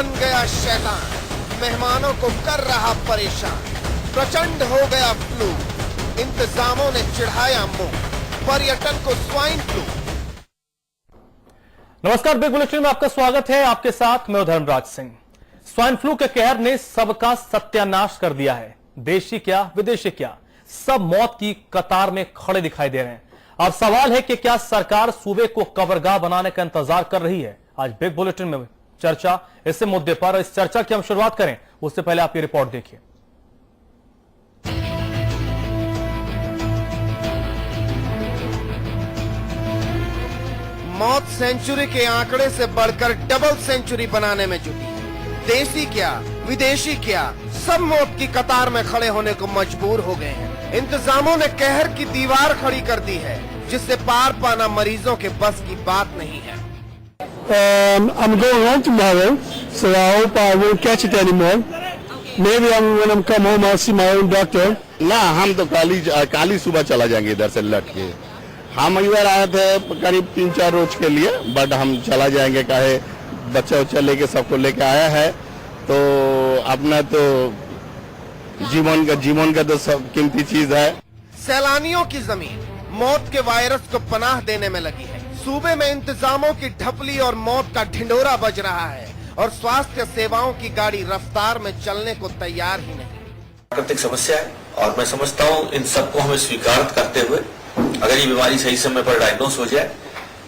बन गया शैतान, मेहमानों को कर रहा परेशान। प्रचंड हो गया फ्लू, इंतजामों ने चिढ़ाया मुंह, पर्यटन को स्वाइन फ्लू। नमस्कार, बिग बुलेटिन में आपका स्वागत है। आपके साथ मैं धर्मराज सिंह। स्वाइन फ्लू के कहर ने सबका सत्यानाश कर दिया है। देशी क्या विदेशी क्या, सब मौत की कतार में खड़े दिखाई दे रहे हैं। अब सवाल है कि क्या सरकार सूबे को कब्रगाह बनाने का इंतजार कर रही है? आज बिग बुलेटिन में चर्चा इसी मुद्दे पर। इस चर्चा की हम शुरुआत करें उससे पहले आप ये रिपोर्ट देखिए। मौत सेंचुरी के आंकड़े से बढ़कर डबल सेंचुरी बनाने में जुटी है। देशी क्या विदेशी क्या, सब मौत की कतार में खड़े होने को मजबूर हो गए हैं। इंतजामों ने कहर की दीवार खड़ी कर दी है, जिससे पार पाना मरीजों के बस की बात नहीं है। I'm going home tomorrow, so I hope I won't catch it anymore. Maybe when I'm come home, I'll see my own doctor. ना, हम तो काली सुबह चला जाएंगे इधर से लट के। हम इधर आए थे करीब 3-4 रोज के लिए, बट हम चला जाएंगे, काहे बच्चा उच्चा लेके सबको लेके आया है, तो अपना तो जीवन का तो सब कीमती चीज है। सैलानियों की जमीन मौत के वायरस को पनाह देने में लगी है। सूबे में इंतजामों की ढपली और मौत का ढिंढोरा बज रहा है, और स्वास्थ्य सेवाओं की गाड़ी रफ्तार में चलने को तैयार ही नहीं। प्राकृतिक समस्या है और मैं समझता हूँ इन सबको हमें स्वीकार करते हुए अगर ये बीमारी सही समय पर डायग्नोस हो जाए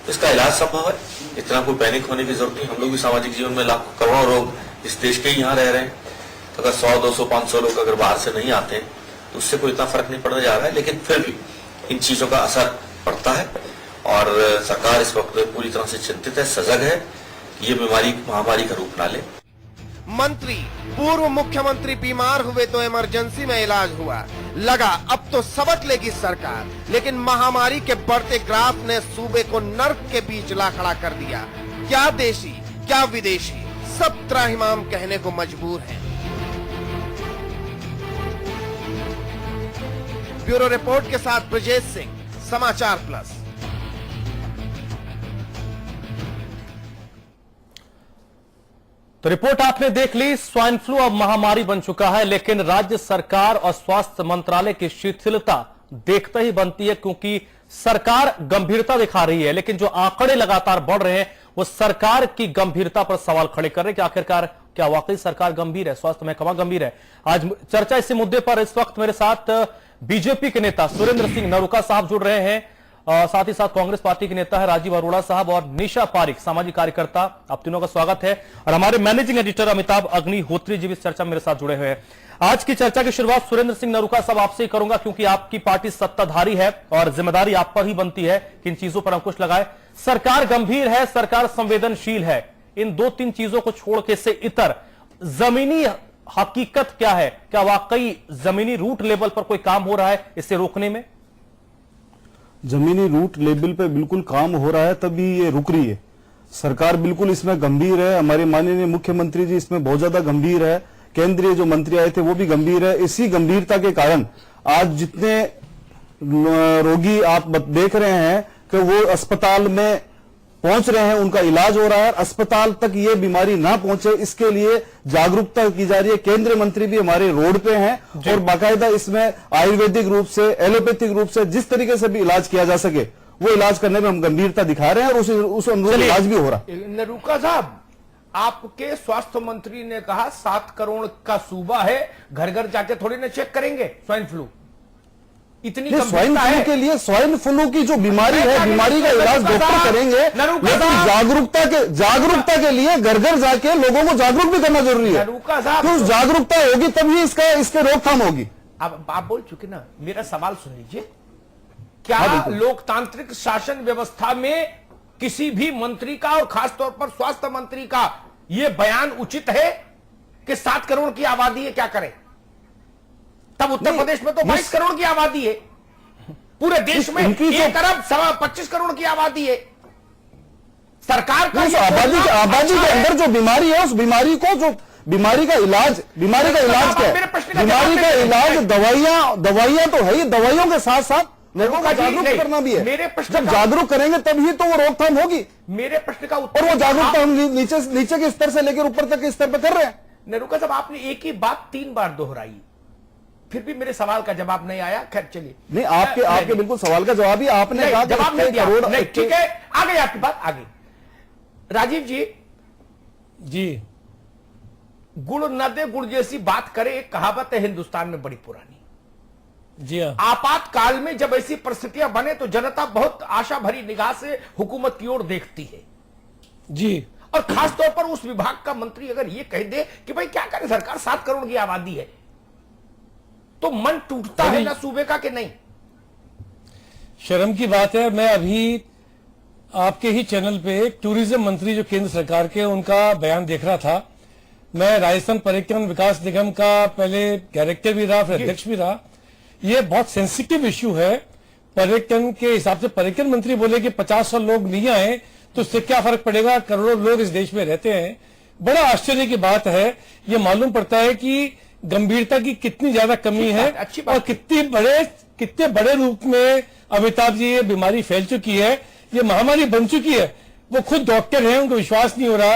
तो इसका इलाज संभव है। इतना कोई पैनिक होने की जरूरत नहीं। हम लोग भी सामाजिक जीवन में लाखों करोड़ों लोग इस देश के ही यहाँ रह रहे हैं, तो अगर 100, 200, 500 लोग अगर बाहर से नहीं आते तो उससे कोई इतना फर्क नहीं पड़ने जा रहा है। लेकिन फिर भी इन चीजों का असर पड़ता है और सरकार इस वक्त पूरी तरह से चिंतित है, सजग है कि ये बीमारी महामारी का रूप ना ले। मंत्री पूर्व मुख्यमंत्री बीमार हुए तो इमरजेंसी में इलाज हुआ, लगा अब तो सबक लेगी सरकार, लेकिन महामारी के बढ़ते ग्राफ ने सूबे को नर्क के बीच ला खड़ा कर दिया। क्या देशी क्या विदेशी, सब त्राहिमाम कहने को मजबूर हैं। ब्यूरो रिपोर्ट के साथ ब्रजेश सिंह, समाचार प्लस। तो रिपोर्ट आपने देख ली। स्वाइन फ्लू अब महामारी बन चुका है, लेकिन राज्य सरकार और स्वास्थ्य मंत्रालय की शिथिलता देखते ही बनती है, क्योंकि सरकार गंभीरता दिखा रही है, लेकिन जो आंकड़े लगातार बढ़ रहे हैं वो सरकार की गंभीरता पर सवाल खड़े कर रहे हैं कि आखिरकार क्या वाकई सरकार गंभीर है, स्वास्थ्य महकमा गंभीर है। आज चर्चा इसी मुद्दे पर इस वक्त मेरे साथ बीजेपी के नेता सुरेंद्र सिंह नरूका साहब जुड़ रहे हैं, साथ ही साथ कांग्रेस पार्टी के नेता है राजीव अरोड़ा साहब और निशा पारिक, सामाजिक कार्यकर्ता। आप तीनों का स्वागत है। और हमारे मैनेजिंग एडिटर अमिताभ अग्निहोत्री जी भी इस चर्चा में मेरे साथ जुड़े हुए हैं। आज की चर्चा की शुरुआत सुरेंद्र सिंह नरूका साहब आपसे ही करूंगा, क्योंकि आपकी पार्टी सत्ताधारी है और जिम्मेदारी आप पर ही बनती है कि इन चीजों पर अंकुश लगाए। सरकार गंभीर है, सरकार संवेदनशील है, इन 2-3 चीजों को छोड़ के से इतर जमीनी हकीकत क्या है? क्या वाकई जमीनी रूट लेवल पर कोई काम हो रहा है इसे रोकने में? जमीनी रूट लेवल पे बिल्कुल काम हो रहा है, तभी ये रुक रही है। सरकार बिल्कुल इसमें गंभीर है। हमारे माननीय मुख्यमंत्री जी इसमें बहुत ज्यादा गंभीर है। केंद्रीय जो मंत्री आए थे वो भी गंभीर है। इसी गंभीरता के कारण आज जितने रोगी आप देख रहे हैं कि वो अस्पताल में पहुंच रहे हैं, उनका इलाज हो रहा है, अस्पताल तक ये बीमारी ना पहुंचे इसके लिए जागरूकता की जा रही है। केंद्रीय मंत्री भी हमारे रोड पे हैं और बाकायदा इसमें आयुर्वेदिक रूप से, एलोपैथिक रूप से जिस तरीके से भी इलाज किया जा सके वो इलाज करने में हम गंभीरता दिखा रहे हैं और उस अनुरूप इलाज भी हो रहा है। नरूका साहब, आपके स्वास्थ्य मंत्री ने कहा 7 करोड़ का सूबा है, घर घर जाके थोड़ी ना चेक करेंगे स्वाइन फ्लू। इतनी स्वाइन फ्लू के लिए, स्वाइन फ्लू की जो बीमारी है, बीमारी का इलाज डॉक्टर करेंगे, लेकिन जागरूकता के लिए घर घर जाके लोगों को जागरूक भी करना जरूरी है। तो जागरूकता होगी तभी इसके रोकथाम होगी। अब आप बोल चुके ना, मेरा सवाल सुन लीजिए। क्या लोकतांत्रिक शासन व्यवस्था में किसी भी मंत्री का और खासतौर पर स्वास्थ्य मंत्री का यह बयान उचित है कि 7 करोड़ की आबादी है, क्या करें? तब उत्तर प्रदेश में तो 22 करोड़ की आबादी है, पूरे देश में 1 अरब 25 करोड़ की आबादी है। सरकार का आबादी के अंदर जो बीमारी है, उस बीमारी को जो बीमारी का इलाज क्या है? बीमारी का इलाज दवाइयां तो है ही, दवाइयों के साथ साथ लोगों को जागरूक नहीं, करना भी है। मेरे प्रश्न जब का- जागरूक करेंगे तभी तो वो रोकथाम होगी। मेरे प्रश्न का और उत्तर वो जागरूकता हम नीचे के स्तर से लेकर ऊपर तक के स्तर पर कर रहे हैं। नरूका साहब, आपने एक ही बात 3 बार दोहराई, फिर भी मेरे सवाल का जवाब नहीं आया। खैर चलिए, नहीं, आपके बिल्कुल सवाल का जवाब ही आपने नहीं, कहा जवाब नहीं दिया। करोड़ नहीं, ठीक है, आ गई आपकी बात, आगे। राजीव जी, गुड़ न दे गुड़ जैसी बात करे, एक कहावत है हिंदुस्तान में बड़ी पुरानी। जी हाँ, आपातकाल में जब ऐसी परिस्थितियां बने तो जनता बहुत आशा भरी निगाह से हुकूमत की ओर देखती है जी, और खासतौर पर उस विभाग का मंत्री अगर ये कह दे कि भाई क्या करें, सरकार 7 करोड़ की आबादी है, तो मन टूटता है ना सूबे का कि नहीं? शर्म की बात है। मैं अभी आपके ही चैनल पे टूरिज्म मंत्री जो केंद्र सरकार के, उनका बयान देख रहा था। मैं राजस्थान पर्यटन विकास निगम का पहले डायरेक्टर भी रहा, फिर अध्यक्ष भी रहा। ये बहुत सेंसिटिव इश्यू है पर्यटन के हिसाब से। पर्यटन मंत्री बोले कि 50 लोग नहीं आए तो उससे क्या फर्क पड़ेगा, करोड़ों लोग इस देश में रहते हैं। बड़ा आश्चर्य की बात है। ये मालूम पड़ता है कि गंभीरता की कितनी ज्यादा कमी है अच्छी बात और कितने बड़े रूप में अमिताभ जी ये बीमारी फैल चुकी है, ये महामारी बन चुकी है। वो खुद डॉक्टर हैं, उनको विश्वास नहीं हो रहा।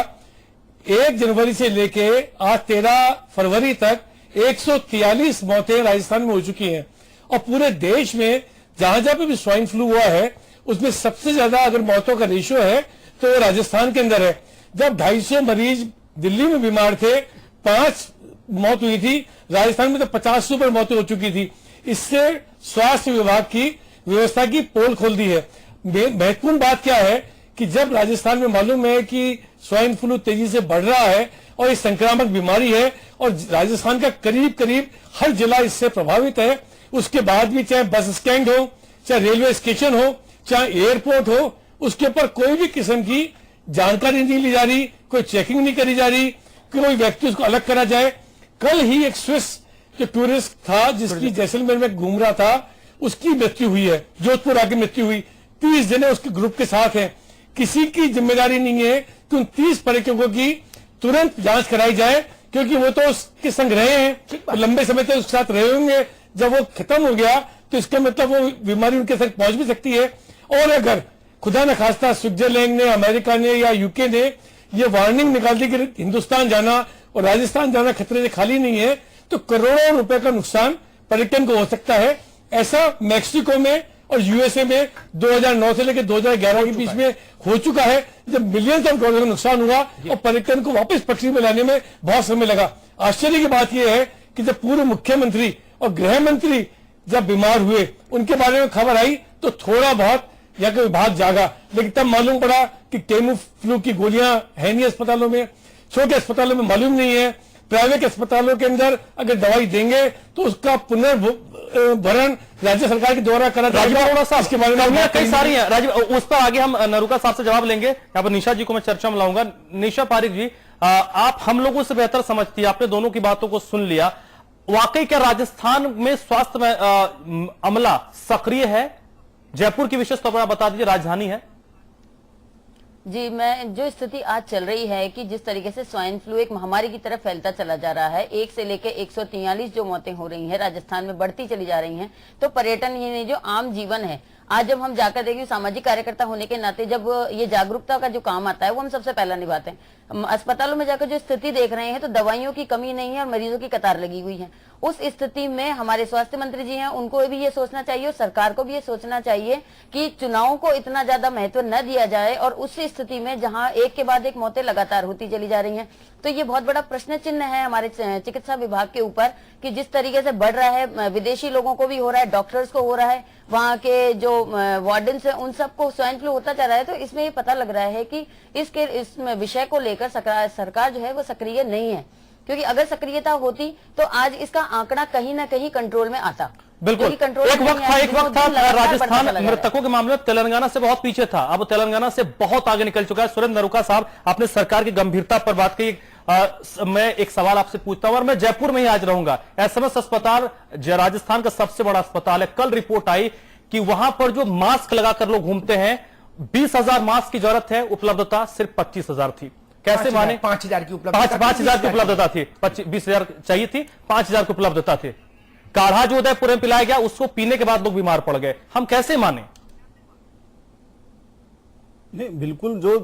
1 जनवरी से लेके आज 13 फरवरी तक 143 मौतें राजस्थान में हो चुकी हैं और पूरे देश में जहां जहां पे भी स्वाइन फ्लू हुआ है उसमें सबसे ज्यादा अगर मौतों का रेशियो है तो वो राजस्थान के अंदर है। जब 250 मरीज दिल्ली में बीमार थे, 5 मौत हुई थी, राजस्थान में तो 50 से ऊपर मौतें हो चुकी थी। इससे स्वास्थ्य विभाग की व्यवस्था की पोल खोल दी है। महत्वपूर्ण बात क्या है कि जब राजस्थान में मालूम है कि स्वाइन फ्लू तेजी से बढ़ रहा है और ये संक्रामक बीमारी है और राजस्थान का करीब हर जिला इससे प्रभावित है, उसके बाद भी चाहे बस स्टैंड हो, चाहे रेलवे स्टेशन हो, चाहे एयरपोर्ट हो, उसके ऊपर कोई भी किस्म की जानकारी नहीं ली जा रही, कोई चेकिंग नहीं करी जा रही, कोई व्यक्ति उसको अलग करा जाए। कल ही एक स्विस जो टूरिस्ट था जिसकी जैसलमेर में घूम रहा था, उसकी मृत्यु हुई है, जोधपुर आके मृत्यु हुई। 30 जने उसके ग्रुप के साथ हैं। किसी की जिम्मेदारी नहीं है कि उन 30 पर्यटकों की तुरंत जांच कराई जाए, क्योंकि वो तो उसके संग रहे हैं, लंबे समय तक उसके साथ रहे होंगे। जब वो खत्म हो गया तो इसका मतलब वो बीमारी उनके संग पहुंच भी सकती है। और अगर खुदा न खास्ता स्विट्जरलैंड ने, अमेरिका ने या यूके ने ये वार्निंग निकाल दी कि हिंदुस्तान जाना और राजस्थान जाना खतरे से खाली नहीं है, तो करोड़ों रुपए का नुकसान पर्यटन को हो सकता है। ऐसा मैक्सिको में और यूएसए में 2009 से लेकर 2011 के बीच में हो चुका है, जब मिलियंस ऑफ डॉलर का नुकसान हुआ और पर्यटन को वापस पटरी में लाने में बहुत समय लगा। आश्चर्य की बात यह है कि जब पूर्व मुख्यमंत्री और गृह मंत्री जब बीमार हुए, उनके बारे में खबर आई तो थोड़ा बहुत या कोई विभाग जागा, लेकिन तब मालूम पड़ा कि टेमू फ्लू की गोलियां है नहीं अस्पतालों में, छोटे अस्पतालों में मालूम नहीं है। प्राइवेट अस्पतालों के अंदर अगर दवाई देंगे तो उसका पुनर्भरण राज्य सरकार के द्वारा करा जाएगा। थोड़ा सा इसके बारे में कई सारी हैं राजीव, उस पर आगे हम नरूका साहब से जवाब लेंगे। यहाँ पर निशा जी को मैं चर्चा में लाऊंगा। निशा पारिक जी, आप हम लोगों से बेहतर समझती है, आपने दोनों की बातों को सुन लिया। वाकई क्या राजस्थान में स्वास्थ्य में अमला सक्रिय है? जयपुर की विशेष तौर पर आप बता दीजिए, राजधानी है। जी, मैं जो स्थिति आज चल रही है कि जिस तरीके से स्वाइन फ्लू एक महामारी की तरफ फैलता चला जा रहा है, 1 से लेकर 143 जो मौतें हो रही हैं राजस्थान में बढ़ती चली जा रही हैं, तो पर्यटन ही नहीं, जो आम जीवन है, आज जब हम जाकर देखें, सामाजिक कार्यकर्ता होने के नाते जब ये जागरूकता का जो काम आता है वो हम सबसे पहला निभाते हैं। हम अस्पतालों में जाकर जो स्थिति देख रहे हैं तो दवाइयों की कमी नहीं है और मरीजों की कतार लगी हुई है। उस स्थिति में हमारे स्वास्थ्य मंत्री जी हैं, उनको भी ये सोचना चाहिए और सरकार को भी ये सोचना चाहिए कि चुनावों को इतना ज्यादा महत्व न दिया जाए। और उस स्थिति में जहां एक के बाद एक मौतें लगातार होती चली जा रही हैं, तो ये बहुत बड़ा प्रश्न चिन्ह है हमारे चिकित्सा विभाग के ऊपर कि जिस तरीके से बढ़ रहा है, विदेशी लोगों को भी हो रहा है, डॉक्टर्स को हो रहा है, वहाँ के जो वार्डन्स हैं उन सबको स्वाइन फ्लू होता जा रहा है। तो इसमें ये पता लग रहा है कि इस विषय को लेकर सरकार जो है वो सक्रिय नहीं है, क्योंकि अगर सक्रियता होती तो आज इसका आंकड़ा कहीं ना कहीं कंट्रोल में आता। बिल्कुल, एक वक्त था राजस्थान मृतकों के मामले में तेलंगाना से बहुत पीछे था, अब तेलंगाना से बहुत आगे निकल चुका है। सुरेंद्र नरूका साहब, आपने सरकार की गंभीरता पर बात की। मैं एक सवाल आपसे पूछता हूं और मैं जयपुर में ही आज रहूंगा। एसएमएस अस्पताल राजस्थान का सबसे बड़ा अस्पताल है। कल रिपोर्ट आई कि वहां पर जो मास्क लगाकर लोग घूमते हैं, 20,000 मास्क की जरूरत है, उपलब्धता सिर्फ 25,000 थी। कैसे माने? 5,000 की उपलब्धता, 5,000 की उपलब्धता थी, 20,000 चाहिए थी, 5,000 की उपलब्धता थी। काढ़ा जो उदयपुर में पिलाया गया उसको पीने के बाद लोग बीमार पड़ गए, हम कैसे माने? नहीं, बिल्कुल जो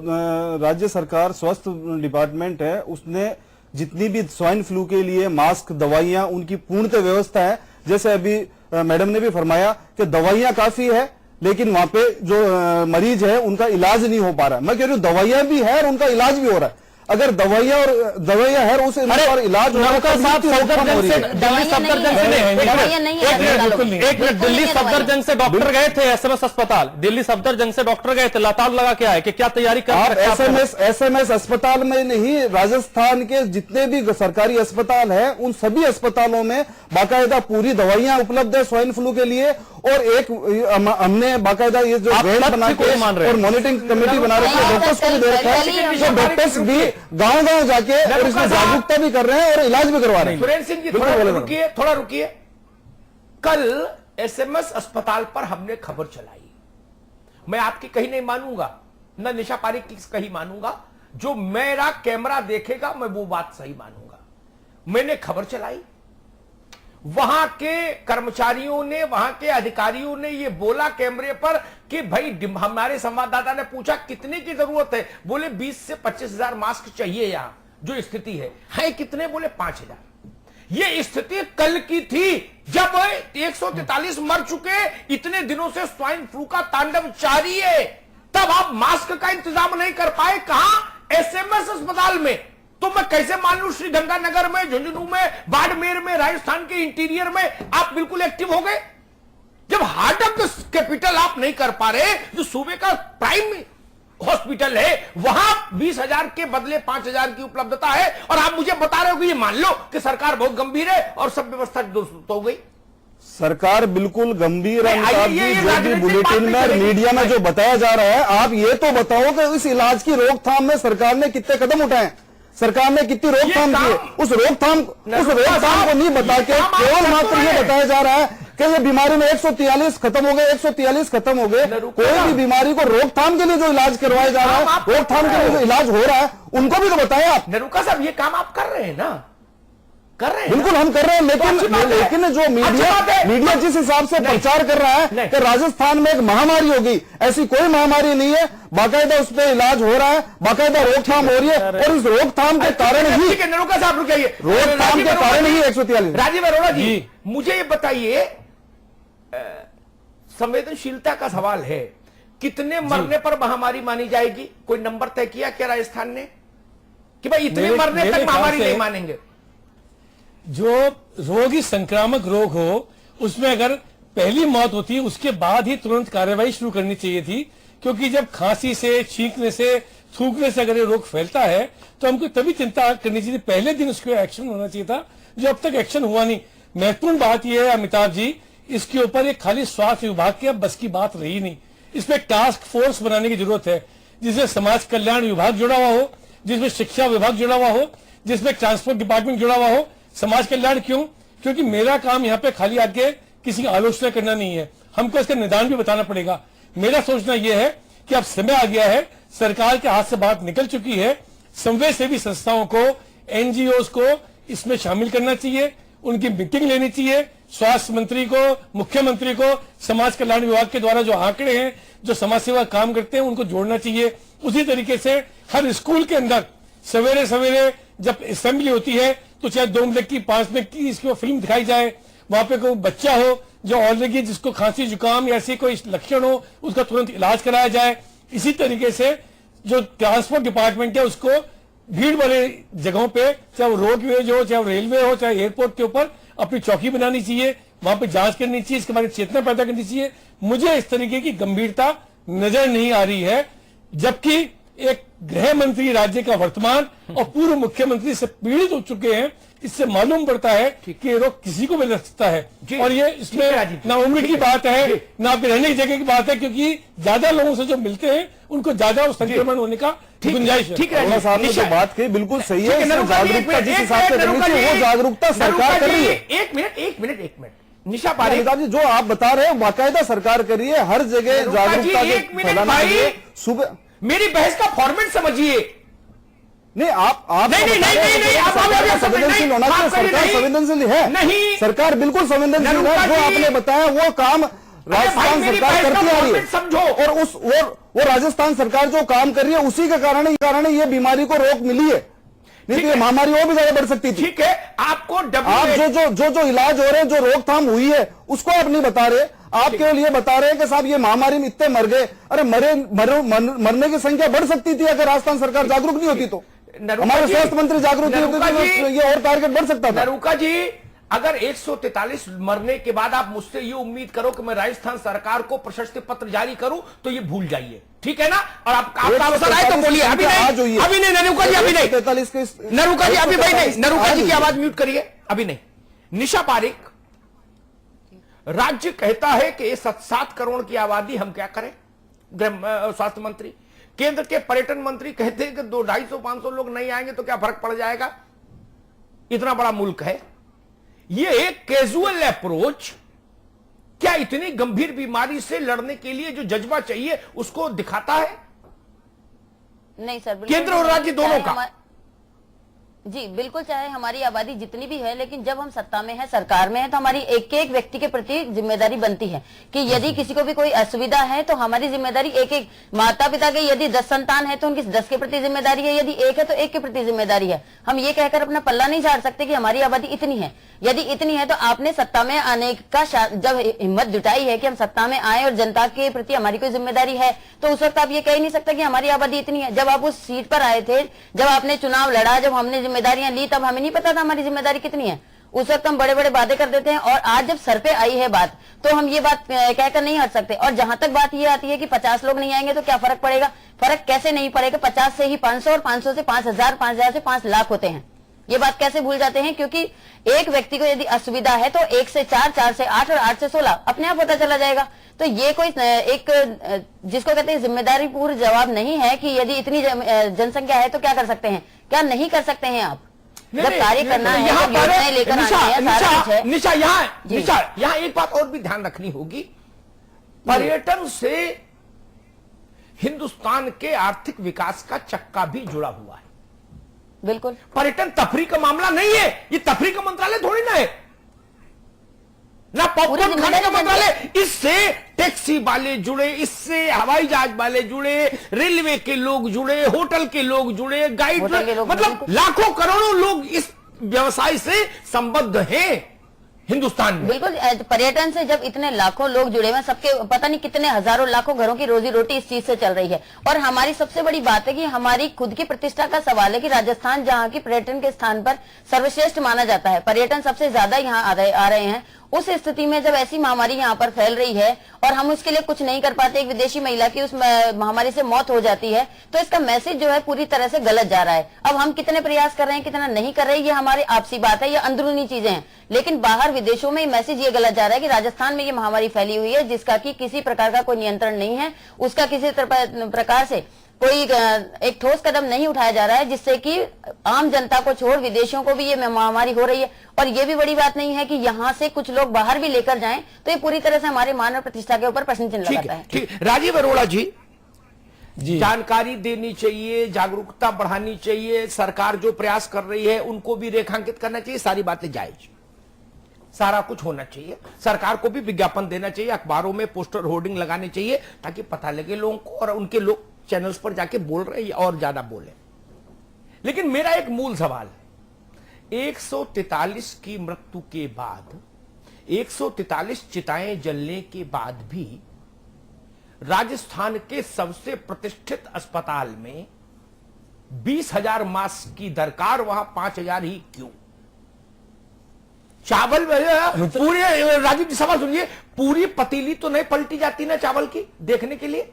राज्य सरकार स्वास्थ्य डिपार्टमेंट है उसने जितनी भी स्वाइन फ्लू के लिए मास्क, दवाइयां, उनकी पूर्णतः व्यवस्था है। जैसे अभी मैडम ने भी फरमाया कि दवाइयां काफी है, लेकिन वहां पे जो मरीज है उनका इलाज नहीं हो पा रहा है। मैं कह रही हूँ दवाइयां भी है और उनका इलाज भी हो रहा है। अगर दवाइयां है और उस और इलाज हो रहा है, दिल्ली सफदरजंग से डॉक्टर गए थे एसएमएस अस्पताल, दिल्ली सफदरजंग से डॉक्टर गए थे, लताम लगा के आए कि क्या तैयारी कर एसएमएस अस्पताल में नहीं, राजस्थान के जितने भी सरकारी अस्पताल है उन सभी अस्पतालों में बाकायदा पूरी दवाइयां उपलब्ध है स्वाइन फ्लू के लिए। और एक हमने बाकायदा ये जो बैंड बना के और मॉनिटरिंग कमेटी बना रखी है, डॉक्टर्स को भी दे रखा है, तो डॉक्टर्स भी गांव-गांव जाके और इसमें जागरूकता भी कर रहे हैं और इलाज भी करवा रहे हैं। सुरेंद्र सिंह जी थोड़ा रुकिए। कल एसएमएस अस्पताल पर हमने खबर चलाई, मैं आपकी कहीं नहीं मानूंगा, न निशा पारिक की कहीं मानूंगा, जो मेरा कैमरा देखेगा मैं वो बात सही मानूंगा। मैंने खबर चलाई, वहां के कर्मचारियों ने, वहां के अधिकारियों ने ये बोला कैमरे पर कि भाई, हमारे संवाददाता ने पूछा कितने की जरूरत है, बोले 20 से 25 हजार मास्क चाहिए यहां जो स्थिति है कितने, बोले 5000। ये स्थिति कल की थी जब 143 मर चुके, इतने दिनों से स्वाइन फ्लू का तांडव जारी है, तब आप मास्क का इंतजाम नहीं कर पाए। कहां? एसएमएस अस्पताल में। तो मैं कैसे मान लूं श्रीगंगानगर में, झुंझुनू में, बाड़मेर में, राजस्थान के इंटीरियर में आप बिल्कुल एक्टिव हो गए, जब हार्ट ऑफ द कैपिटल आप नहीं कर पा रहे, जो सूबे का प्राइम हॉस्पिटल है, वहां 20,000 के बदले 5,000 की उपलब्धता है, और आप मुझे बता रहे हो कि ये मान लो कि सरकार बहुत गंभीर है और सब व्यवस्था दुरुस्त हो गई। सरकार बिल्कुल गंभीर है। जो भी बुलेटिन में, मीडिया में जो बताया जा रहा है, आप ये तो बताओ कि इस इलाज की रोकथाम में सरकार ने कितने कदम उठाए, सरकार ने कितनी रोकथाम की। उस रोकथाम को नहीं बता के केवल मात्र ये बताया जा रहा है कि ये बीमारी में 143 खत्म हो गए, 143 खत्म हो गए। कोई भी बीमारी को रोकथाम के लिए जो इलाज करवाया जा रहा है, रोकथाम के लिए जो इलाज हो रहा है, उनको भी तो बताएं आप। नरूका साहब, ये काम आप कर रहे हैं ना? कर रहे हैं, बिल्कुल हम कर रहे हैं, लेकिन जो मीडिया जिस हिसाब से प्रचार कर रहा है कि राजस्थान में एक महामारी होगी, ऐसी कोई महामारी नहीं है। बाकायदा उस पर इलाज हो रहा है, बाकायदा रोकथाम हो रही है, और इस रोकथाम के कारण ही, नरूका साहब रुकिए, रोकथाम के कारण ही 143। राजीव अरोड़ा जी, मुझे ये बताइए, संवेदनशीलता का सवाल है, कितने मरने पर महामारी मानी जाएगी? कोई नंबर तय किया क्या राजस्थान ने कि भाई इतने मरने तक महामारी नहीं मानेंगे? जो रोग ही संक्रामक रोग हो, उसमें अगर पहली मौत होती है उसके बाद ही तुरंत कार्रवाई शुरू करनी चाहिए थी, क्योंकि जब खांसी से, छींकने से, थूकने से अगर ये रोग फैलता है तो हमको तभी चिंता करनी चाहिए, पहले दिन उसको एक्शन होना चाहिए था, जो अब तक एक्शन हुआ नहीं। महत्वपूर्ण बात यह है अमिताभ जी, इसके ऊपर एक खाली स्वास्थ्य विभाग की अब बस की बात रही नहीं, इसमें टास्क फोर्स बनाने की जरूरत है, जिसमें समाज कल्याण विभाग जुड़ा हुआ हो, जिसमें शिक्षा विभाग जुड़ा हुआ हो, जिसमें ट्रांसपोर्ट डिपार्टमेंट जुड़ा हुआ हो। समाज कल्याण क्यों? क्योंकि मेरा काम यहाँ पे खाली आके किसी की आलोचना करना नहीं है, हमको इसका निदान भी बताना पड़ेगा। मेरा सोचना यह है कि अब समय आ गया है, सरकार के हाथ से बात निकल चुकी है, समाजसेवी संस्थाओं को, एनजीओज को इसमें शामिल करना चाहिए, उनकी मीटिंग लेनी चाहिए, स्वास्थ्य मंत्री को, मुख्यमंत्री को, समाज कल्याण विभाग के द्वारा जो आंकड़े हैं, जो समाज सेवा काम करते हैं, उनको जोड़ना चाहिए। उसी तरीके से हर स्कूल के अंदर सवेरे सवेरे जब असेंबली होती है तो चाहे 2 मिनट की, 5 मिनट की इसकी फिल्म दिखाई जाए, वहां पे कोई बच्चा हो जो ऑलरेडी जिसको खांसी जुकाम या ऐसे कोई लक्षण हो, उसका तुरंत इलाज कराया जाए। इसी तरीके से जो ट्रांसपोर्ट डिपार्टमेंट है उसको भीड़ वाले जगहों पे, चाहे वो रोडवेज हो, चाहे वो रेलवे हो, चाहे एयरपोर्ट के ऊपर अपनी चौकी बनानी चाहिए, वहां पे जांच करनी चाहिए, इसके बारे में चेतना पैदा करनी चाहिए। मुझे इस तरीके की गंभीरता नजर नहीं आ रही है, जबकि एक गृह मंत्री राज्य का वर्तमान और पूर्व मुख्यमंत्री से पीड़ित हो चुके हैं। इससे मालूम पड़ता है कि ये रोग किसी को भी लग सकता है, और ये इसमें ना उम्र की बात है, ना आपके रहने की जगह की बात है, क्योंकि ज्यादा लोगों से जो मिलते हैं उनको ज्यादा संक्रमण होने का गुंजाइश है। ठीक है, साहब ने जो बात कही बिल्कुल सही है, जागरूकता जिस हिसाब से करनी चाहिए वो जागरूकता सरकार कर रही है। एक मिनट निशा पारिक जी, जो आप बता रहे हैं बाकायदा सरकार कर रही है, हर जगह जागरूकता फैलाना चाहिए। मेरी बहस का फॉर्मेट समझिए, नहीं, आप नहीं, सरकार संवेदनशील होना चाहिए। सरकार संवेदनशील है नहीं, सरकार बिल्कुल संवेदनशील है। जो आपने बताया वो काम राजस्थान सरकार करती आ रही है, समझो। और वो राजस्थान सरकार जो काम कर रही है उसी के कारण ये बीमारी को रोक मिली है, नहीं तो ये महामारी और भी ज्यादा बढ़ सकती थी। ठीक है, आपको आप जो इलाज हो रहे हैं, जो रोकथाम हुई है उसको आप नहीं बता रहे। आप केवल ये बता रहे हैं कि साहब ये महामारी में इतने मर गए। अरे मरने की संख्या बढ़ सकती थी अगर राजस्थान सरकार जागरूक नहीं होती तो। हमारे स्वास्थ्य मंत्री जागरूक नहीं होते तो ये और टारगेट बढ़ सकता था। नरूका जी, अगर 143 मरने के बाद आप मुझसे ये उम्मीद करो कि मैं राजस्थान सरकार को प्रशस्ति पत्र जारी करूं, तो ये भूल जाइए, ठीक है ना। और आपका अवसर आए तो बोलिए। अभी नहीं नरूका जी, अभी नहीं। 43 नरूका जी अभी भाई नहीं। नरूका जी की आवाज म्यूट करिए, अभी नहीं। निशा पारिक, राज्य कहता है कि 7 करोड़ की आबादी, हम क्या करें? स्वास्थ्य मंत्री, केंद्र के पर्यटन मंत्री कहते हैं कि 200-250-500 लोग नहीं आएंगे तो क्या फर्क पड़ जाएगा, इतना बड़ा मुल्क है। ये एक कैजुअल अप्रोच क्या इतनी गंभीर बीमारी से लड़ने के लिए जो जज्बा चाहिए उसको दिखाता है? नहीं सर, केंद्र और राज्य दोनों का। जी बिल्कुल, चाहे हमारी आबादी जितनी भी है, लेकिन जब हम सत्ता में है, सरकार में है, तो हमारी एक एक व्यक्ति के प्रति जिम्मेदारी बनती है कि यदि किसी को भी कोई असुविधा है तो हमारी जिम्मेदारी एक एक माता पिता के, यदि 10 संतान है तो उनकी 10 के प्रति जिम्मेदारी है, यदि एक है तो एक के प्रति जिम्मेदारी है। हम ये कहकर अपना पल्ला नहीं झाड़ सकते कि हमारी आबादी इतनी है। यदि इतनी है तो आपने सत्ता में आने का जब हिम्मत जुटाई है कि हम सत्ता में आए और जनता के प्रति हमारी कोई जिम्मेदारी है, तो उस वक्त आप ये कह नहीं सकते कि हमारी आबादी इतनी है। जब आप उस सीट पर आए थे, जब आपने चुनाव लड़ा, जब हमने जिम्मेदारियां ली, तब हमें नहीं पता था हमारी जिम्मेदारी कितनी है। उस वक्त हम बड़े बड़े वादे कर देते हैं, और आज जब सर पे आई है बात, तो हम ये बात कहकर नहीं हट सकते। और जहां तक बात ये आती है कि 50 लोग नहीं आएंगे तो क्या फर्क पड़ेगा, फर्क कैसे नहीं पड़ेगा। 50 से ही 500 और 500 से 5000, 5000 से 5 लाख होते हैं। ये बात कैसे भूल जाते हैं? क्योंकि एक व्यक्ति को यदि असुविधा है तो 1 से 4, 4 से 8 और 8 से 16 अपने आप पता चला जाएगा। तो ये कोई एक जिसको कहते हैं जिम्मेदारी पूर्ण जवाब नहीं है कि यदि इतनी जनसंख्या है तो क्या कर सकते हैं, क्या नहीं कर सकते हैं आप। जब कार्य करना है, योजनाएं लेकर आनी है, सारा कुछ है। निशा, यहाँ एक बात और भी ध्यान रखनी होगी। पर्यटन से हिंदुस्तान के आर्थिक विकास का चक्का भी जुड़ा हुआ है। बिल्कुल, पर्यटन तफरी का मामला नहीं है, ये तफरी का मंत्रालय थोड़ी ना है, ना पॉपकॉर्न खाने का मंत्रालय। इससे टैक्सी वाले जुड़े, इससे हवाई जहाज वाले जुड़े, रेलवे के लोग जुड़े, होटल के लोग जुड़े, गाइड, मतलब लाखों करोड़ों लोग इस व्यवसाय से संबद्ध हैं हिंदुस्तान में। बिल्कुल, पर्यटन से जब इतने लाखों लोग जुड़े हुए, सबके पता नहीं कितने हजारों लाखों घरों की रोजी रोटी इस चीज से चल रही है। और हमारी सबसे बड़ी बात है कि हमारी खुद की प्रतिष्ठा का सवाल है कि राजस्थान जहाँ की पर्यटन के स्थान पर सर्वश्रेष्ठ माना जाता है, पर्यटन सबसे ज्यादा यहाँ आ रहे हैं, उस स्थिति में जब ऐसी महामारी यहाँ पर फैल रही है और हम उसके लिए कुछ नहीं कर पाते, एक विदेशी महिला की उस महामारी से मौत हो जाती है, तो इसका मैसेज जो है पूरी तरह से गलत जा रहा है। अब हम कितने प्रयास कर रहे हैं, कितना नहीं कर रहे हैं, ये हमारी आपसी बात है, ये अंदरूनी चीजें हैं। लेकिन बाहर विदेशों में मैसेज ये गलत जा रहा है कि राजस्थान में ये महामारी फैली हुई है जिसका कि किसी प्रकार का कोई नियंत्रण नहीं है, उसका किसी प्रकार से कोई एक ठोस कदम नहीं उठाया जा रहा है, जिससे कि आम जनता को छोड़ विदेशों को भी ये महामारी हो रही है। और ये भी बड़ी बात नहीं है कि यहाँ से कुछ लोग बाहर भी लेकर जाएं, तो ये पूरी तरह से हमारे मान और प्रतिष्ठा के ऊपर प्रश्न चिन्ह लगाता है। ठीक, राजीव अरोड़ा जी, जानकारी देनी चाहिए, जागरूकता बढ़ानी चाहिए, सरकार जो प्रयास कर रही है उनको भी रेखांकित करना चाहिए, सारी बातें जायज, सारा कुछ होना चाहिए। सरकार को भी विज्ञापन देना चाहिए, अखबारों में पोस्टर होर्डिंग लगाने चाहिए, ताकि पता लगे लोगों को, और उनके लोग चैनल्स पर जाके बोल रहे हैं और ज्यादा बोले। लेकिन मेरा एक मूल सवाल है, 143 की मृत्यु के बाद, 143 चिताएं जलने के बाद भी राजस्थान के सबसे प्रतिष्ठित अस्पताल में 20,000 मास्क की दरकार, वहां 5,000 ही क्यों? चावल पूरे, राजीव जी सवाल सुनिए, पूरी पतीली तो नहीं पलटी जाती ना चावल की देखने के लिए,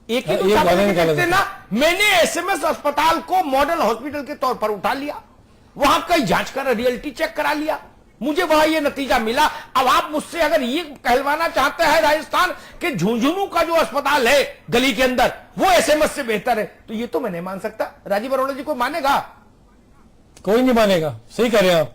एक ही तो चावल देखते ना। मैंने एसएमएस अस्पताल को मॉडल हॉस्पिटल के तौर पर उठा लिया, वहां कई जांच कर रियलिटी चेक करा लिया, मुझे वहां ये नतीजा मिला। अब आप मुझसे अगर ये कहलवाना चाहते हैं राजस्थान के झुंझुनू का जो अस्पताल है गली के अंदर वो एसएमएस से बेहतर है, तो ये तो मैं नहीं मान सकता। राजीव अरोड़ा जी को मानेगा? कोई नहीं मानेगा, सही कह रहे हैं आप।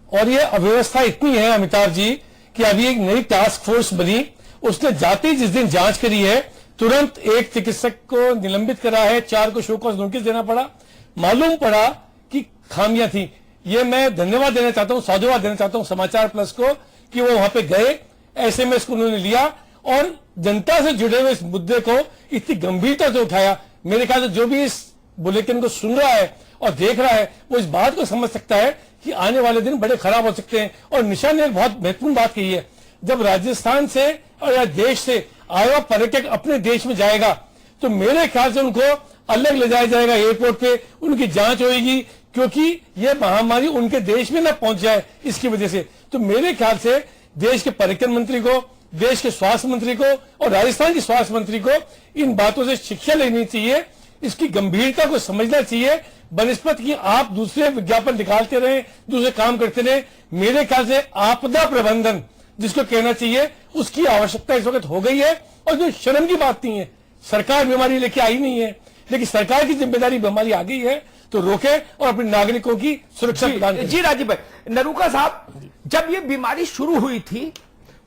और ये अव्यवस्था इतनी है अमिताभ जी कि अभी एक नई टास्क फोर्स बनी, उसने जाते जिस दिन जांच करी है तुरंत एक चिकित्सक को निलंबित करा है, 4 को शो कॉज नोटिस देना पड़ा, मालूम पड़ा कि खामियां थी। ये मैं धन्यवाद देना चाहता हूं, साधुवाद देना चाहता हूं समाचार प्लस को कि वो वहां पे गए, एसएमएस को उन्होंने लिया और जनता से जुड़े हुए इस मुद्दे को इतनी गंभीरता से उठाया। मेरे ख्याल से जो भी इस बुलेटिन को सुन रहा है और देख रहा है वो इस बात को समझ सकता है कि आने वाले दिन बड़े खराब हो सकते हैं। और निशा ने एक बहुत महत्वपूर्ण बात कही है, जब राजस्थान से और या देश से आया हुआ पर्यटक अपने देश में जाएगा तो मेरे ख्याल से उनको अलग ले जाया जाएगा एयरपोर्ट पे, उनकी जांच होगी, क्योंकि ये महामारी उनके देश में ना पहुंच जाए इसकी वजह से। तो मेरे ख्याल से देश के पर्यटन मंत्री को, देश के स्वास्थ्य मंत्री को और राजस्थान के स्वास्थ्य मंत्री को इन बातों से शिक्षा लेनी चाहिए, इसकी गंभीरता को समझना चाहिए। बनस्पत की आप दूसरे विज्ञापन निकालते रहे, दूसरे काम करते रहे। मेरे ख्याल से आपदा प्रबंधन जिसको कहना चाहिए उसकी आवश्यकता इस वक्त हो गई है। और जो शर्म की बात नहीं है, सरकार बीमारी लेके आई नहीं है, लेकिन सरकार की जिम्मेदारी बीमारी आ गई है तो रोके और अपने नागरिकों की सुरक्षा प्रदान करें। जी राजीव भाई, नरूका साहब, जब ये बीमारी शुरू हुई थी,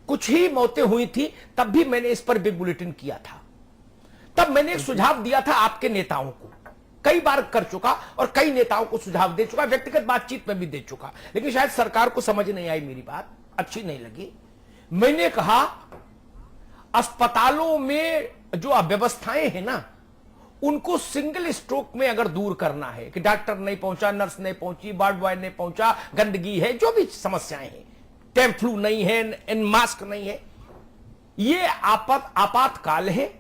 कुछ ही मौतें हुई थी, तब भी मैंने इस पर बिग बुलेटिन किया था। तब मैंने एक सुझाव दिया था आपके नेताओं को, कई बार कर चुका और कई नेताओं को सुझाव दे चुका, व्यक्तिगत बातचीत में भी दे चुका, लेकिन शायद सरकार को समझ नहीं आई, मेरी बात अच्छी नहीं लगी। मैंने कहा अस्पतालों में जो अव्यवस्थाएं हैं ना, उनको सिंगल स्ट्रोक में अगर दूर करना है कि डॉक्टर नहीं पहुंचा, नर्स नहीं पहुंची, वार्ड बॉय नहीं पहुंचा, गंदगी है, जो भी समस्याएं हैं, टेम्फ्लू नहीं है, मास्क नहीं है, ये आपातकाल है।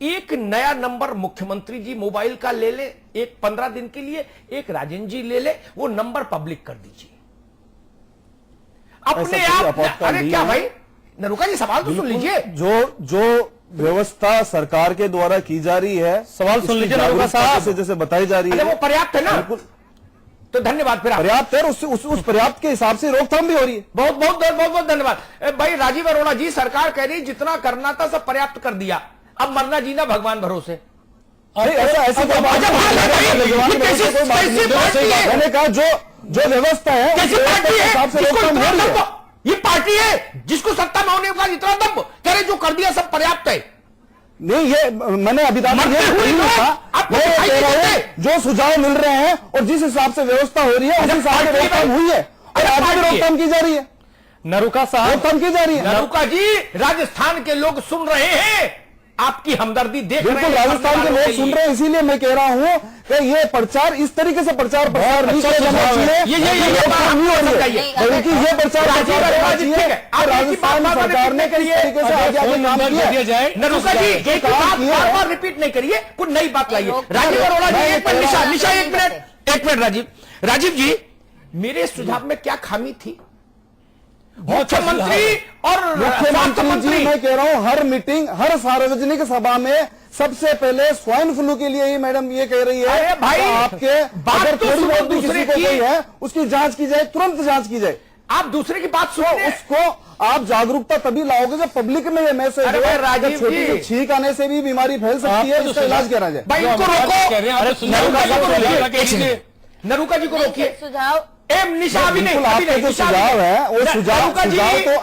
एक नया नंबर मुख्यमंत्री जी मोबाइल का ले ले, एक 15 दिन के लिए, एक राजेंद्र जी ले ले, वो नंबर पब्लिक कर दीजिए अपने आप। अरे क्या भाई नरूका जी, सवाल तो सुन लीजिए। जो व्यवस्था सरकार के द्वारा की जा रही है, सवाल सुन लीजिए नरूका साहब, जैसे बताई जा रही है, वो पर्याप्त है ना? तो धन्यवाद। फिर पर्याप्त है, उस पर्याप्त के हिसाब से रोकथाम भी हो रही है। बहुत बहुत धन्यवाद भाई। राजीव अरोड़ा जी, सरकार कह रही जितना करना था सब पर्याप्त कर दिया, अब मरना जीना भगवान भरोसे। ऐसा मैंने कहा जो व्यवस्था है हिसाब से रोकथाम हो रही है। ये पार्टी है जिसको सत्ता में होने का इतना दम, कह रहे जो कर दिया सब पर्याप्त है। नहीं, ये मैंने अभी तक जो सुझाव मिल रहे हैं और जिस हिसाब से व्यवस्था हो रही है उस हिसाब से रोकथाम हुई है और आगे भी रोकथाम की जा रही है। नरूका साहब, रोकथाम की जा रही है। नरूका जी, राजस्थान के लोग सुन रहे हैं, आपकी हमदर्दी देख रहे हैं। बिल्कुल, राजस्थान के लोग सुन रहे हैं, इसीलिए मैं कह रहा हूं कि ये प्रचार इस तरीके से प्रचार प्रसार नहीं किया जाना चाहिए, बल्कि ये प्रचार राजस्थान सरकार ने किस तरीके से आगे काम किया जाए। नरूका जी, एक बात बार बार रिपीट नहीं करिए, कुछ नई बात लाइए। राजीव अरोड़ा जी, एक मिनट, निशा एक मिनट। राजीव जी, मेरे सुझाव में क्या खामी थी? मुख्यमंत्री और मुख्यमंत्री जी, मैं कह रहा हूं हर मीटिंग, हर सार्वजनिक सभा में सबसे पहले स्वाइन फ्लू के लिए ही मैडम ये कह रही है, अरे भाई, आपके अगर थोड़ी बहुत भी किसी को कोई है उसकी जांच की जाए, तुरंत जांच की जाए। आप दूसरे की बात सुनो, उसको आप जागरूकता तभी लाओगे जब पब्लिक में ये मैसेज है। राजीव छोटी सी छींक आने से भी बीमारी फैल सकती है, इसका इलाज करा जाए। भाई इनको रोको, नरूका जी को रोकिए। सुझाव निशा अभी नहीं, आपके जो सुझाव है वो सुझाव तो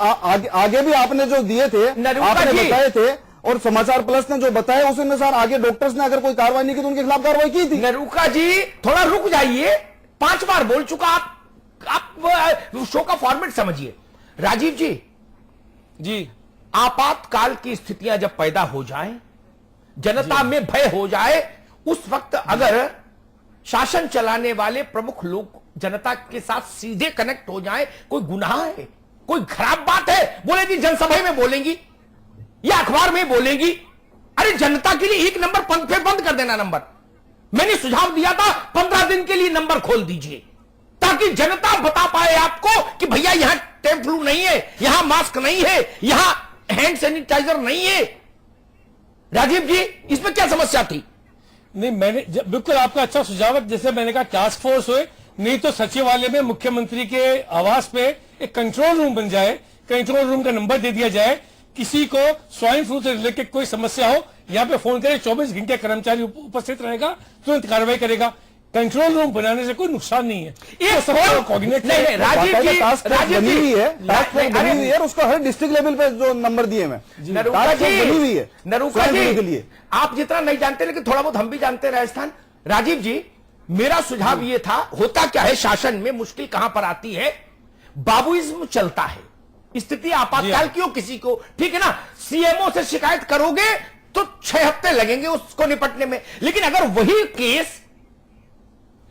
आगे भी आपने जो दिए थे, आपने बताए थे और समाचार प्लस ने जो बताया उस अनुसार आगे डॉक्टर्स ने अगर कोई कार्रवाई नहीं की तो उनके खिलाफ कार्रवाई की थी। नरूका जी थोड़ा रुक जाइए, 5 बार बोल चुका, आप शो का फॉर्मेट समझिए। राजीव जी, आपातकाल की स्थितियां जब पैदा हो जाए, जनता में भय हो जाए, उस वक्त अगर शासन चलाने वाले प्रमुख लोग जनता के साथ सीधे कनेक्ट हो जाए, कोई गुनाह है, कोई खराब बात है? बोले जी जनसभा में बोलेंगी या अखबार में बोलेंगी। अरे जनता के लिए एक नंबर बंद कर देना नंबर। मैंने सुझाव दिया था 15 दिन के लिए नंबर खोल दीजिए, ताकि जनता बता पाए आपको कि भैया यहां टेम्फ्लू नहीं है, यहां मास्क नहीं है, यहां हैंड सैनिटाइजर नहीं है। राजीव जी, इसमें क्या समस्या थी? नहीं, मैंने बिल्कुल आपका अच्छा सुझाव है। जैसे मैंने कहा टास्क फोर्स हुए, नहीं तो सचिवालय में मुख्यमंत्री के आवास पे एक कंट्रोल रूम बन जाए, कंट्रोल रूम का नंबर दे दिया जाए, किसी को स्वाइन फ्लू से रिलेटेड कोई समस्या हो यहाँ पे फोन करे, 24 घंटे कर्मचारी उपस्थित रहेगा, तुरंत कार्रवाई करेगा। कंट्रोल रूम बनाने से कोई नुकसान नहीं है। कोऑर्डिनेट नहीं, राजीव जी टास्क फोर्स बनी हुई है, उसको हर डिस्ट्रिक्ट लेवल पे जो नंबर दिए मैं, नरूका जी बनी हुई है नरूका जी के लिए। आप जितना नहीं जानते लेकिन थोड़ा बहुत हम भी जानते हैं राजस्थान। राजीव जी, मेरा सुझाव यह था, होता क्या है शासन में मुश्किल कहां पर आती है, बाबूइज्म चलता है, स्थिति आपातकाल की हो किसी को, ठीक है ना, सीएमओ से शिकायत करोगे तो 6 हफ्ते लगेंगे उसको निपटने में, लेकिन अगर वही केस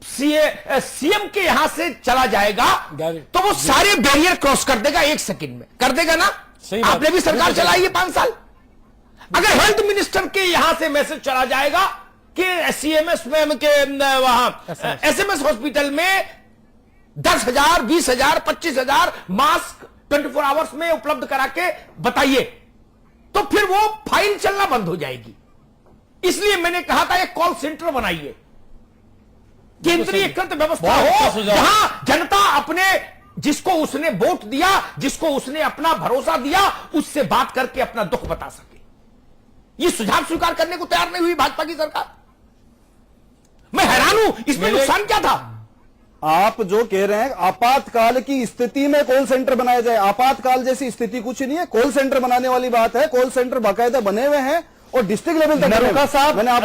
सीएम के यहां से चला जाएगा तो वो सारे बैरियर क्रॉस कर देगा 1 सेकंड में, कर देगा ना। आपने भी सरकार चलाई है 5 साल। अगर हेल्थ मिनिस्टर के यहां से मैसेज चला जाएगा कि सीएमएस में के वहां एसएमएस हॉस्पिटल में 10,000, 20,000, 25,000 मास्क 24 आवर्स में उपलब्ध करा के बताइए, तो फिर वो फाइल चलना बंद हो जाएगी। इसलिए मैंने कहा था एक कॉल सेंटर बनाइए, केंद्रीयकृत व्यवस्था हो, जहां जनता अपने जिसको उसने वोट दिया, जिसको उसने अपना भरोसा दिया, उससे बात करके अपना दुख बता सके। ये सुझाव स्वीकार करने को तैयार नहीं हुई भाजपा की सरकार। मैं हैरान हूं, इसमें नुकसान क्या था? आप जो कह रहे हैं आपातकाल की स्थिति में कॉल सेंटर बनाया जाए, आपातकाल जैसी स्थिति कुछ नहीं है, कॉल सेंटर बनाने वाली बात है। कॉल सेंटर बाकायदा बने हुए हैं और डिस्ट्रिक्ट लेवल तक। नरोका साहब, मैंने आप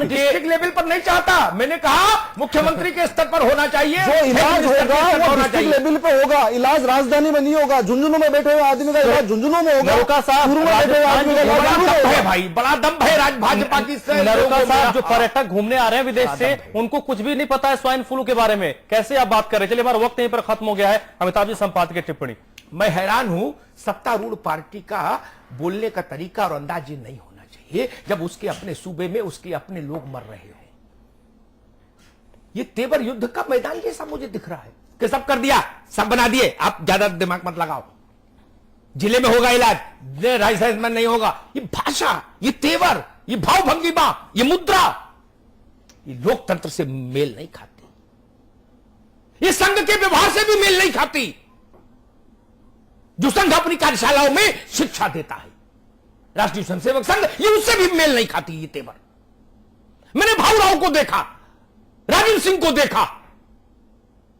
डिस्ट्रिक्ट लेवल पर नहीं चाहता, मैंने कहा मुख्यमंत्री के स्तर पर होना चाहिए। जो इलाज होगा वो डिस्ट्रिक्ट लेवल पे होगा, इलाज राजधानी में नहीं होगा। झुंझुनू में बैठे हुए आदमी का इलाज झुंझुनू में होगा। नरोका साहब, में बैठे हुए आदमी का इलाज है भाई, बड़ा दम है राज भाजपा की। नरोका साहब, जो पर्यटक घूमने आ रहे हैं विदेश से, उनको कुछ भी नहीं पता है स्वाइन फ्लू के बारे में, कैसे आप बात कर रहे हैं? चलिए, हमारा वक्त यहीं पर खत्म हो गया है। अमिताभ जी, संपादक की टिप्पणी। मैं हैरान हूं, सत्तारूढ़ पार्टी का बोलने का तरीका और अंदाज ये नहीं होना चाहिए जब उसके अपने सूबे में उसके अपने लोग मर रहे हो। ये तेवर युद्ध का मैदान जैसा मुझे दिख रहा है कि सब कर दिया, सब बना दिए, आप ज्यादा दिमाग मत लगाओ, जिले में होगा इलाज, राजस्थान में नहीं होगा। ये भाषा, ये तेवर, ये भाव भंगिमा, ये मुद्रा, ये लोकतंत्र से मेल नहीं खाती, ये संघ के व्यवहार से भी मेल नहीं खाती, जो संघ अपनी कार्यशालाओं में शिक्षा देता है। राष्ट्रीय स्वयंसेवक संघ, ये उससे भी मेल नहीं खाती ये तेवर। मैंने भाऊराव को देखा, राजीव सिंह को देखा,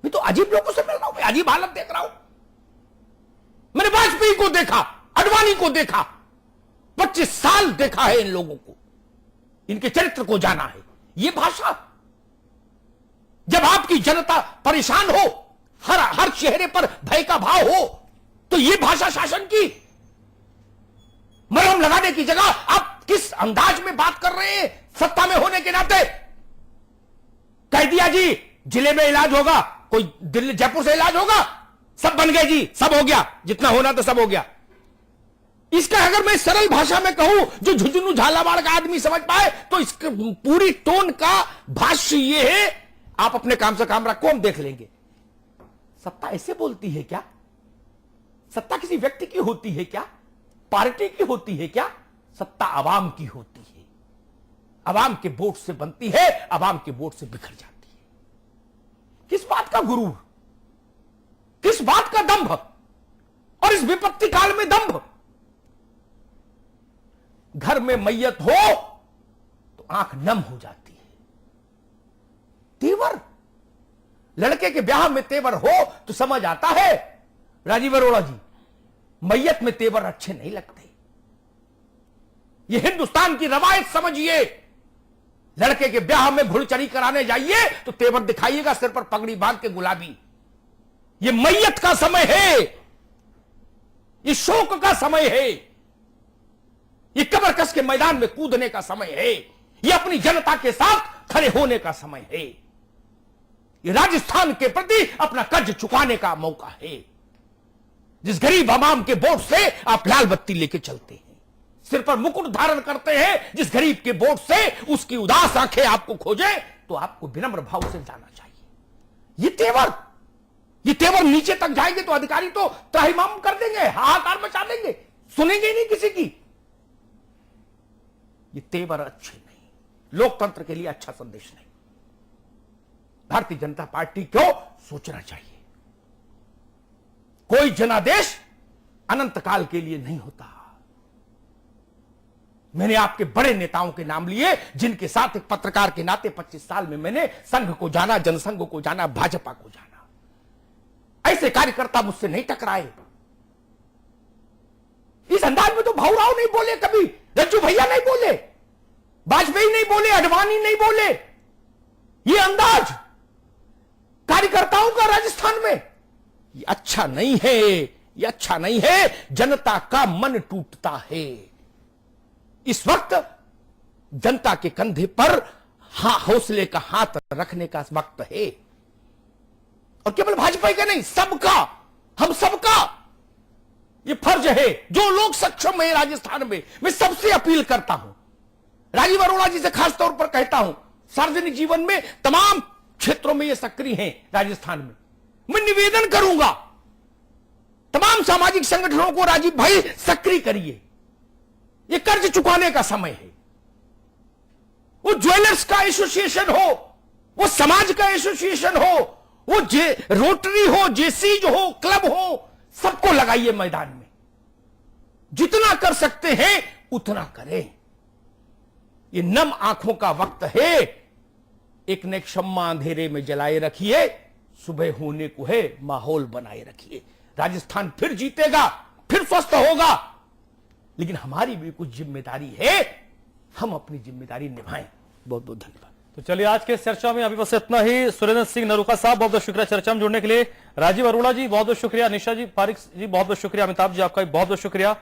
मैं तो अजीब लोगों से मिल रहा हूं, मैं अजीब हालत देख रहा हूं। मैंने वाजपेयी को देखा, अडवाणी को देखा, 25 साल देखा है इन लोगों को, इनके चरित्र को जाना है। ये भाषा, जब आपकी जनता परेशान हो, हर चेहरे पर भय का भाव हो, तो ये भाषा शासन की। मरहम लगाने की जगह आप किस अंदाज में बात कर रहे हैं सत्ता में होने के नाते? कह दिया जी जिले में इलाज होगा, कोई दिल्ली जयपुर से इलाज होगा, सब बन गए जी, सब हो गया, जितना होना तो सब हो गया। इसका अगर मैं सरल भाषा में कहूं जो झुंझुनू झालावाड़ का आदमी समझ पाए, तो इसके पूरी टोन का भाष्य ये है, आप अपने काम से काम रखो, हम देख लेंगे। सत्ता ऐसे बोलती है क्या? सत्ता किसी व्यक्ति की होती है क्या? पार्टी की होती है क्या? सत्ता आवाम की होती है, आवाम के वोट से बनती है, आवाम के वोट से बिखर जाती है। किस बात का गुरूर, किस बात का दंभ, और इस विपत्ति काल में दंभ। घर में मैयत हो तो आंख नम हो जाती है। तेवर, लड़के के ब्याह में तेवर हो तो समझ आता है, राजीव अरोड़ा जी, मैयत में तेवर अच्छे नहीं लगते। यह हिंदुस्तान की रवायत समझिए, लड़के के ब्याह में घुड़चड़ी कराने जाइए तो तेवर दिखाइएगा, सिर पर पगड़ी बांध के गुलाबी। यह मैयत का समय है, यह शोक का समय है, यह कब्र कस के मैदान में कूदने का समय है, यह अपनी जनता के साथ खड़े होने का समय है, यह राजस्थान के प्रति अपना कर्ज चुकाने का मौका है। जिस गरीब अवाम के वोट से आप लाल बत्ती लेके चलते हैं, सिर पर मुकुट धारण करते हैं, जिस गरीब के वोट से उसकी उदास आंखें आपको खोजे, तो आपको विनम्र भाव से जाना चाहिए। ये तेवर नीचे तक जाएंगे तो अधिकारी तो त्राहिमाम कर देंगे, हाहाकार मचा देंगे, सुनेंगे ही नहीं किसी की। ये तेवर अच्छे नहीं, लोकतंत्र के लिए अच्छा संदेश नहीं। भारतीय जनता पार्टी को सोचना चाहिए, कोई जनादेश अनंत काल के लिए नहीं होता। मैंने आपके बड़े नेताओं के नाम लिए, जिनके साथ एक पत्रकार के नाते 25 साल में मैंने संघ को जाना, जनसंघ को जाना, भाजपा को जाना। ऐसे कार्यकर्ता मुझसे नहीं टकराए। इस अंदाज में तो भाऊराव नहीं बोले कभी, रज्जू भैया नहीं बोले, वाजपेयी नहीं बोले, अडवाणी नहीं बोले, ये अंदाज कार्यकर्ताओं का राजस्थान में, ये अच्छा नहीं है, ये अच्छा नहीं है। जनता का मन टूटता है। इस वक्त जनता के कंधे पर हौसले का हाथ रखने का वक्त है, और केवल भाजपा का नहीं, सबका, हम सबका ये फर्ज है। जो लोग सक्षम है राजस्थान में, मैं सबसे अपील करता हूं, राजीव अरोड़ा जी से खास तौर पर कहता हूं, सार्वजनिक जीवन में तमाम क्षेत्रों में ये सक्रिय हैं राजस्थान में, मैं निवेदन करूंगा तमाम सामाजिक संगठनों को, राजीव भाई सक्रिय करिए, ये कर्ज चुकाने का समय है। वो ज्वेलर्स का एसोसिएशन हो, वो समाज का एसोसिएशन हो, वो रोटरी हो, जेसीज हो, क्लब हो, सबको लगाइए मैदान में। जितना कर सकते हैं उतना करें। ये नम आंखों का वक्त है। एक ने एक शम्मा अंधेरे में जलाए रखिए, सुबह होने को है, माहौल बनाए रखिए। राजस्थान फिर जीतेगा, फिर स्वस्थ होगा, लेकिन हमारी भी कुछ जिम्मेदारी है, हम अपनी जिम्मेदारी निभाएं। बहुत बहुत धन्यवाद। तो चलिए, आज के चर्चा में अभी बस इतना ही। सुरेंद्र सिंह नरूखा साहब, बहुत बहुत शुक्रिया चर्चा में जुड़ने के लिए। राजीव अरोड़ा जी बहुत बहुत शुक्रिया। निशा जी, फारिक जी बहुत बहुत शुक्रिया। अमिताभ जी, आपका भी बहुत बहुत शुक्रिया।